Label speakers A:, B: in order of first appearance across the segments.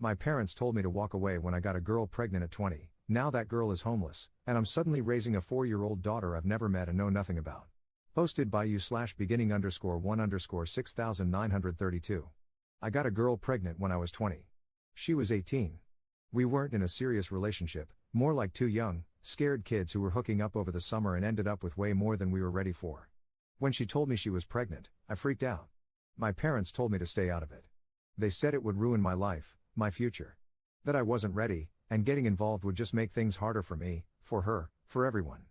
A: My parents told me to walk away when I got a girl pregnant at 20, now that girl is homeless, and I'm suddenly raising a 4-year-old daughter I've never met and know nothing about. Posted by you/beginning_1_6932. I got a girl pregnant when I was 20. She was 18. We weren't in a serious relationship, more like two young, scared kids who were hooking up over the summer and ended up with way more than we were ready for. When she told me she was pregnant, I freaked out. My parents told me to stay out of it. They said it would ruin my life, my future. That I wasn't ready, and getting involved would just make things harder for me, for her, for everyone.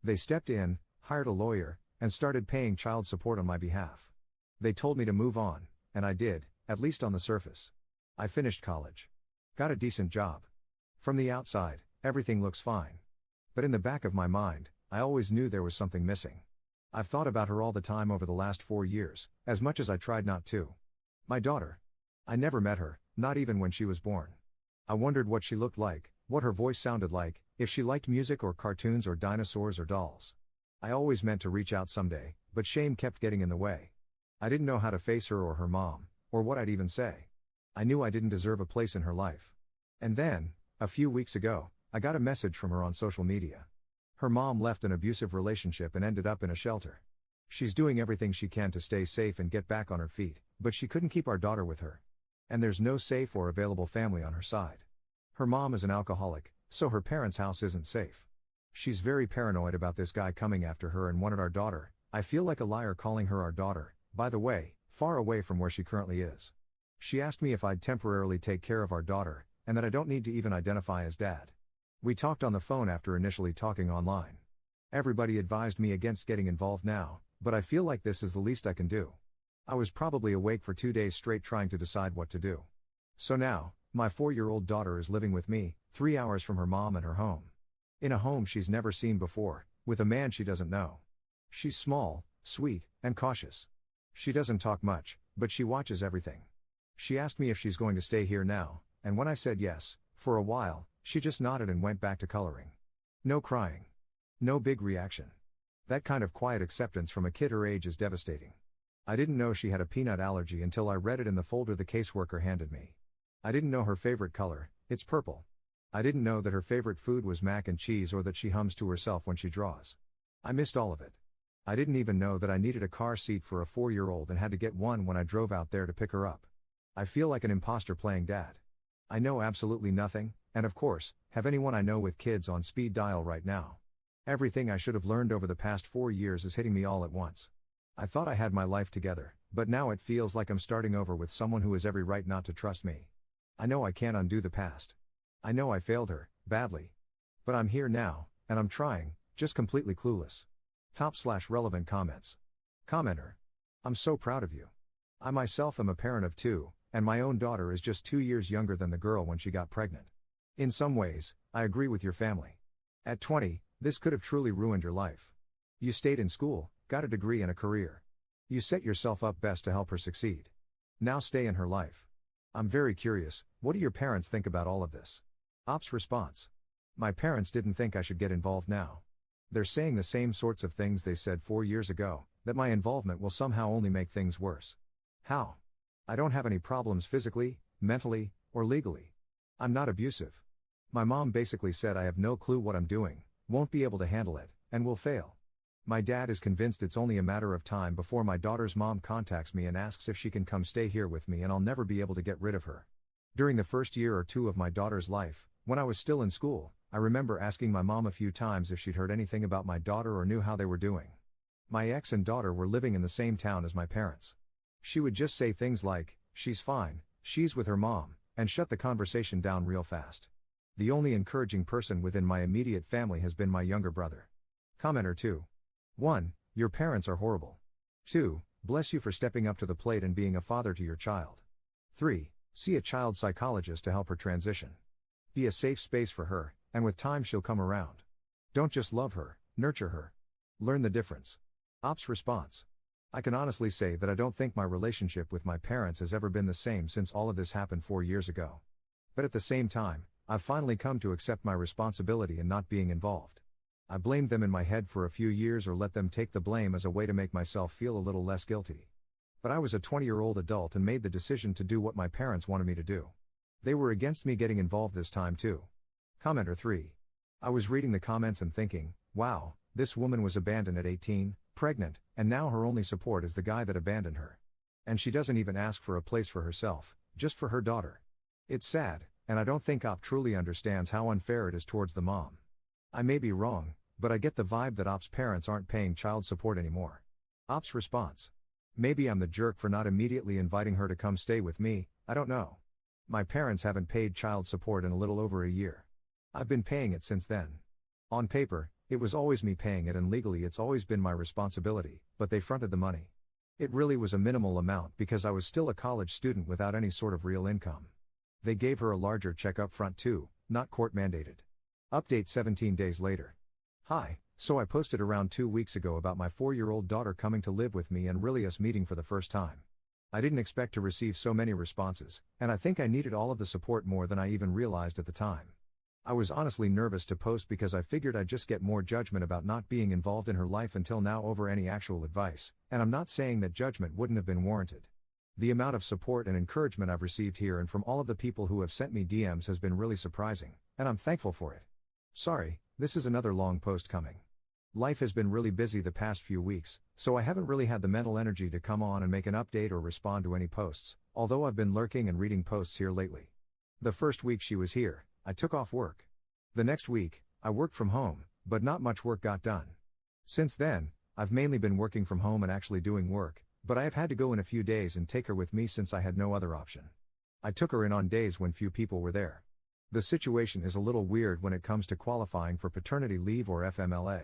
A: They stepped in, hired a lawyer, and started paying child support on my behalf. They told me to move on, and I did, at least on the surface. I finished college. Got a decent job. From the outside, everything looks fine. But in the back of my mind, I always knew there was something missing. I've thought about her all the time over the last 4 years, as much as I tried not to. My daughter. I never met her, not even when she was born. I wondered what she looked like, what her voice sounded like, if she liked music or cartoons or dinosaurs or dolls. I always meant to reach out someday, but shame kept getting in the way. I didn't know how to face her or her mom, or what I'd even say. I knew I didn't deserve a place in her life. And then, a few weeks ago, I got a message from her on social media. Her mom left an abusive relationship and ended up in a shelter. She's doing everything she can to stay safe and get back on her feet, but she couldn't keep our daughter with her. And there's no safe or available family on her side. Her mom is an alcoholic, so her parents' house isn't safe. She's very paranoid about this guy coming after her and wanted our daughter. I feel like a liar calling her our daughter, by the way, far away from where she currently is. She asked me if I'd temporarily take care of our daughter, and that I don't need to even identify as dad. We talked on the phone after initially talking online. Everybody advised me against getting involved now, but I feel like this is the least I can do. I was probably awake for 2 days straight trying to decide what to do. So now, my 4-year-old daughter is living with me, 3 hours from her mom and her home. In a home she's never seen before, with a man she doesn't know. She's small, sweet, and cautious. She doesn't talk much, but she watches everything. She asked me if she's going to stay here now, and when I said yes, for a while, she just nodded and went back to coloring. No crying. No big reaction. That kind of quiet acceptance from a kid her age is devastating. I didn't know she had a peanut allergy until I read it in the folder the caseworker handed me. I didn't know her favorite color, it's purple. I didn't know that her favorite food was mac and cheese or that she hums to herself when she draws. I missed all of it. I didn't even know that I needed a car seat for a 4-year-old and had to get one when I drove out there to pick her up. I feel like an imposter playing dad. I know absolutely nothing, and of course, have anyone I know with kids on speed dial right now. Everything I should have learned over the past 4 years is hitting me all at once. I thought I had my life together, but now it feels like I'm starting over with someone who has every right not to trust me. I know I can't undo the past. I know I failed her, badly. But I'm here now, and I'm trying, just completely clueless. Top/relevant comments. Commenter. I'm so proud of you. I myself am a parent of 2, and my own daughter is just 2 years younger than the girl when she got pregnant. In some ways, I agree with your family. At 20, this could have truly ruined your life. You stayed in school, got a degree and a career. You set yourself up best to help her succeed. Now stay in her life. I'm very curious, what do your parents think about all of this? Op's response. My parents didn't think I should get involved now. They're saying the same sorts of things they said 4 years ago, that my involvement will somehow only make things worse. How? I don't have any problems physically, mentally, or legally. I'm not abusive. My mom basically said I have no clue what I'm doing, won't be able to handle it, and will fail. My dad is convinced it's only a matter of time before my daughter's mom contacts me and asks if she can come stay here with me and I'll never be able to get rid of her. During the first year or 2 of my daughter's life, when I was still in school, I remember asking my mom a few times if she'd heard anything about my daughter or knew how they were doing. My ex and daughter were living in the same town as my parents. She would just say things like, "She's fine, she's with her mom," and shut the conversation down real fast. The only encouraging person within my immediate family has been my younger brother. Commenter 2. 1. Your parents are horrible. 2. Bless you for stepping up to the plate and being a father to your child. 3. See a child psychologist to help her transition. Be a safe space for her, and with time she'll come around. Don't just love her, nurture her. Learn the difference. Op's response. I can honestly say that I don't think my relationship with my parents has ever been the same since all of this happened 4 years ago. But at the same time, I've finally come to accept my responsibility in not being involved. I blamed them in my head for a few years or let them take the blame as a way to make myself feel a little less guilty. But I was a 20-year-old adult and made the decision to do what my parents wanted me to do. They were against me getting involved this time too. Commenter 3. I was reading the comments and thinking, wow, this woman was abandoned at 18, pregnant, and now her only support is the guy that abandoned her. And she doesn't even ask for a place for herself, just for her daughter. It's sad, and I don't think Op truly understands how unfair it is towards the mom. I may be wrong, but I get the vibe that Op's parents aren't paying child support anymore. Op's response. Maybe I'm the jerk for not immediately inviting her to come stay with me, I don't know. My parents haven't paid child support in a little over a year. I've been paying it since then. On paper, it was always me paying it and legally it's always been my responsibility, but they fronted the money. It really was a minimal amount because I was still a college student without any sort of real income. They gave her a larger check up front too, not court mandated. Update 17 days later. Hi, so I posted around 2 weeks ago about my 4-year-old daughter coming to live with me and really us meeting for the first time. I didn't expect to receive so many responses, and I think I needed all of the support more than I even realized at the time. I was honestly nervous to post because I figured I'd just get more judgment about not being involved in her life until now over any actual advice, and I'm not saying that judgment wouldn't have been warranted. The amount of support and encouragement I've received here and from all of the people who have sent me DMs has been really surprising, and I'm thankful for it. Sorry, this is another long post coming. Life has been really busy the past few weeks, so I haven't really had the mental energy to come on and make an update or respond to any posts, although I've been lurking and reading posts here lately. The first week she was here, I took off work. The next week, I worked from home, but not much work got done. Since then, I've mainly been working from home and actually doing work, but I have had to go in a few days and take her with me since I had no other option. I took her in on days when few people were there. The situation is a little weird when it comes to qualifying for paternity leave or FMLA.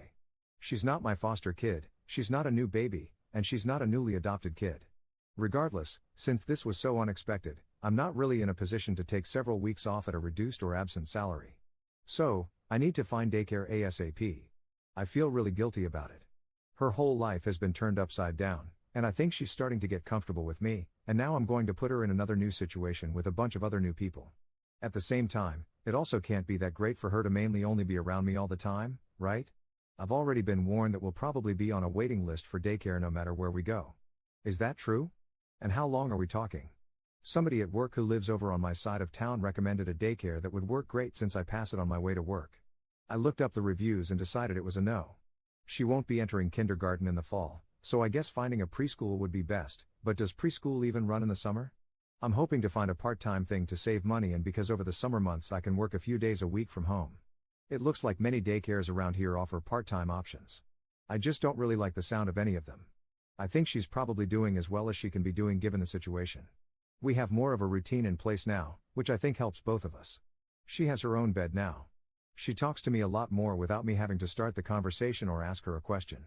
A: She's not my foster kid, she's not a new baby, and she's not a newly adopted kid. Regardless, since this was so unexpected, I'm not really in a position to take several weeks off at a reduced or absent salary. So, I need to find daycare ASAP. I feel really guilty about it. Her whole life has been turned upside down, and I think she's starting to get comfortable with me, and now I'm going to put her in another new situation with a bunch of other new people. At the same time, it also can't be that great for her to mainly only be around me all the time, right? I've already been warned that we'll probably be on a waiting list for daycare no matter where we go. Is that true? And how long are we talking? Somebody at work who lives over on my side of town recommended a daycare that would work great since I pass it on my way to work. I looked up the reviews and decided it was a no. She won't be entering kindergarten in the fall, so I guess finding a preschool would be best, but does preschool even run in the summer? I'm hoping to find a part-time thing to save money and because over the summer months I can work a few days a week from home. It looks like many daycares around here offer part-time options. I just don't really like the sound of any of them. I think she's probably doing as well as she can be doing given the situation. We have more of a routine in place now, which I think helps both of us. She has her own bed now. She talks to me a lot more without me having to start the conversation or ask her a question.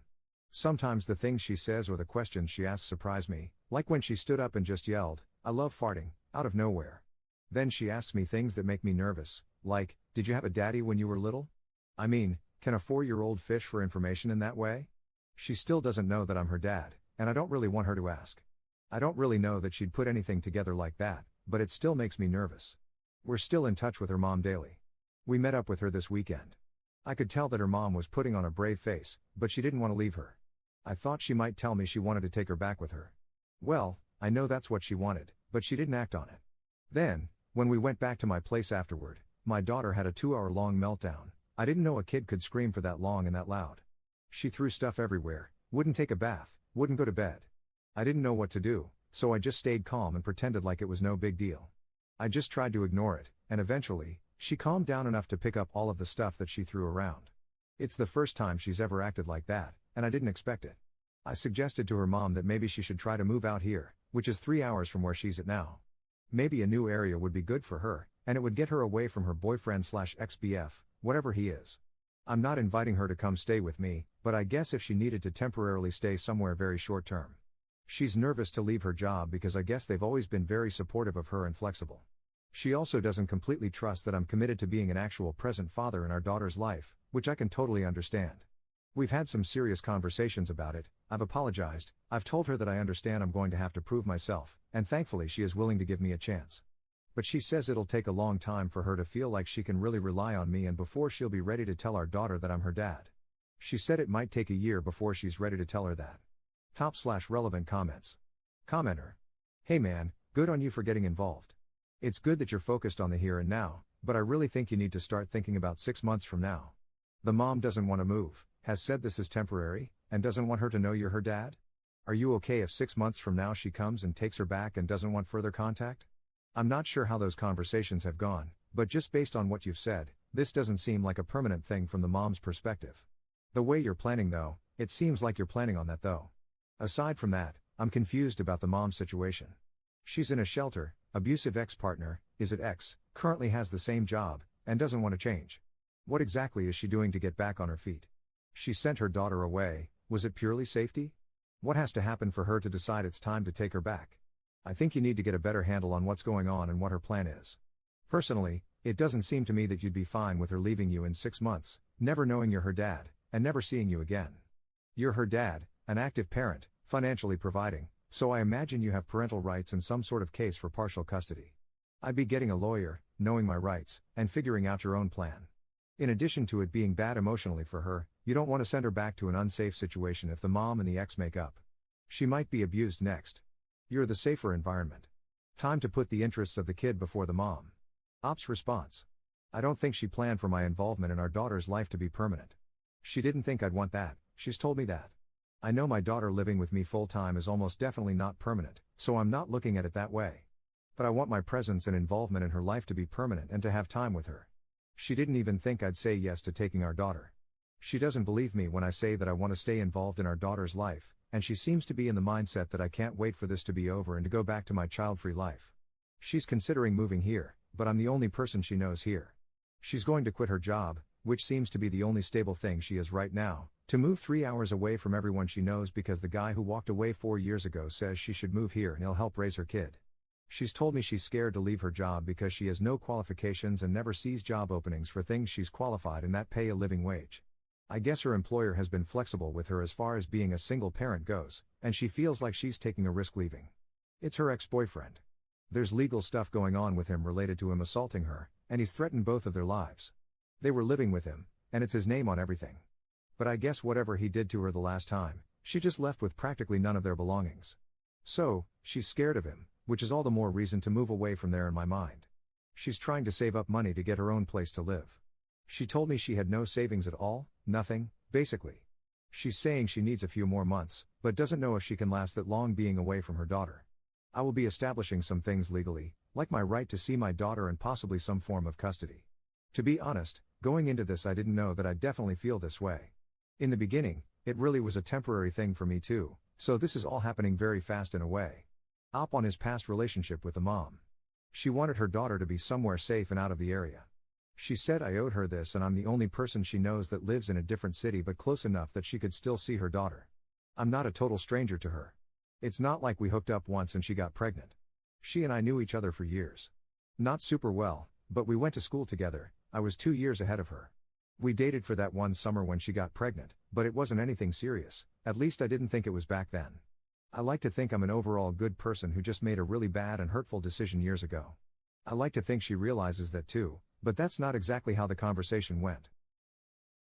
A: Sometimes the things she says or the questions she asks surprise me, like when she stood up and just yelled, "I love farting," out of nowhere. Then she asks me things that make me nervous, like, "Did you have a daddy when you were little?" I mean, can a 4-year-old fish for information in that way? She still doesn't know that I'm her dad, and I don't really want her to ask. I don't really know that she'd put anything together like that, but it still makes me nervous. We're still in touch with her mom daily. We met up with her this weekend. I could tell that her mom was putting on a brave face, but she didn't want to leave her. I thought she might tell me she wanted to take her back with her. Well, I know that's what she wanted, but she didn't act on it. Then, when we went back to my place afterward, my daughter had a 2-hour-long meltdown. I didn't know a kid could scream for that long and that loud. She threw stuff everywhere, wouldn't take a bath, wouldn't go to bed. I didn't know what to do, so I just stayed calm and pretended like it was no big deal. I just tried to ignore it, and eventually, she calmed down enough to pick up all of the stuff that she threw around. It's the first time she's ever acted like that, and I didn't expect it. I suggested to her mom that maybe she should try to move out here, which is 3 hours from where she's at now. Maybe a new area would be good for her, and it would get her away from her boyfriend/ex-BF, whatever he is. I'm not inviting her to come stay with me, but I guess if she needed to temporarily stay somewhere very short term. She's nervous to leave her job because I guess they've always been very supportive of her and flexible. She also doesn't completely trust that I'm committed to being an actual present father in our daughter's life, which I can totally understand. We've had some serious conversations about it. I've apologized, I've told her that I understand I'm going to have to prove myself, and thankfully she is willing to give me a chance. But she says it'll take a long time for her to feel like she can really rely on me and before she'll be ready to tell our daughter that I'm her dad. She said it might take a year before she's ready to tell her that. Top/relevant comments. Commenter. Hey man, good on you for getting involved. It's good that you're focused on the here and now, but I really think you need to start thinking about 6 months from now. The mom doesn't want to move, has said this is temporary, and doesn't want her to know you're her dad? Are you okay if 6 months from now she comes and takes her back and doesn't want further contact? I'm not sure how those conversations have gone, but just based on what you've said, this doesn't seem like a permanent thing from the mom's perspective. The way you're planning though, it seems like you're planning on that though. Aside from that, I'm confused about the mom's situation. She's in a shelter, abusive ex-partner, is it ex, currently has the same job, and doesn't want to change. What exactly is she doing to get back on her feet? She sent her daughter away, was it purely safety? What has to happen for her to decide it's time to take her back? I think you need to get a better handle on what's going on and what her plan is. Personally, it doesn't seem to me that you'd be fine with her leaving you in 6 months, never knowing you're her dad, and never seeing you again. You're her dad, an active parent, financially providing, so I imagine you have parental rights and some sort of case for partial custody. I'd be getting a lawyer, knowing my rights, and figuring out your own plan. In addition to it being bad emotionally for her, you don't want to send her back to an unsafe situation if the mom and the ex make up. She might be abused next. You're the safer environment. Time to put the interests of the kid before the mom. Ops response. I don't think she planned for my involvement in our daughter's life to be permanent. She didn't think I'd want that, she's told me that. I know my daughter living with me full-time is almost definitely not permanent, so I'm not looking at it that way. But I want my presence and involvement in her life to be permanent and to have time with her. She didn't even think I'd say yes to taking our daughter. She doesn't believe me when I say that I want to stay involved in our daughter's life, and she seems to be in the mindset that I can't wait for this to be over and to go back to my child-free life. She's considering moving here, but I'm the only person she knows here. She's going to quit her job, which seems to be the only stable thing she is right now, to move 3 hours away from everyone she knows because the guy who walked away 4 years ago says she should move here and he'll help raise her kid. She's told me she's scared to leave her job because she has no qualifications and never sees job openings for things she's qualified in that pay a living wage. I guess her employer has been flexible with her as far as being a single parent goes, and she feels like she's taking a risk leaving. It's her ex-boyfriend. There's legal stuff going on with him related to him assaulting her, and he's threatened both of their lives. They were living with him, and it's his name on everything. But I guess whatever he did to her the last time, she just left with practically none of their belongings. So, she's scared of him, which is all the more reason to move away from there in my mind. She's trying to save up money to get her own place to live. She told me she had no savings at all, nothing, basically. She's saying she needs a few more months, but doesn't know if she can last that long being away from her daughter. I will be establishing some things legally, like my right to see my daughter and possibly some form of custody. To be honest, going into this I didn't know that I'd definitely feel this way. In the beginning, it really was a temporary thing for me too, so this is all happening very fast in a way. Op on his past relationship with the mom. She wanted her daughter to be somewhere safe and out of the area. She said I owed her this and I'm the only person she knows that lives in a different city but close enough that she could still see her daughter. I'm not a total stranger to her. It's not like we hooked up once and she got pregnant. She and I knew each other for years. Not super well, but we went to school together. I was 2 years ahead of her. We dated for that one summer when she got pregnant, but it wasn't anything serious, at least I didn't think it was back then. I like to think I'm an overall good person who just made a really bad and hurtful decision years ago. I like to think she realizes that too, but that's not exactly how the conversation went.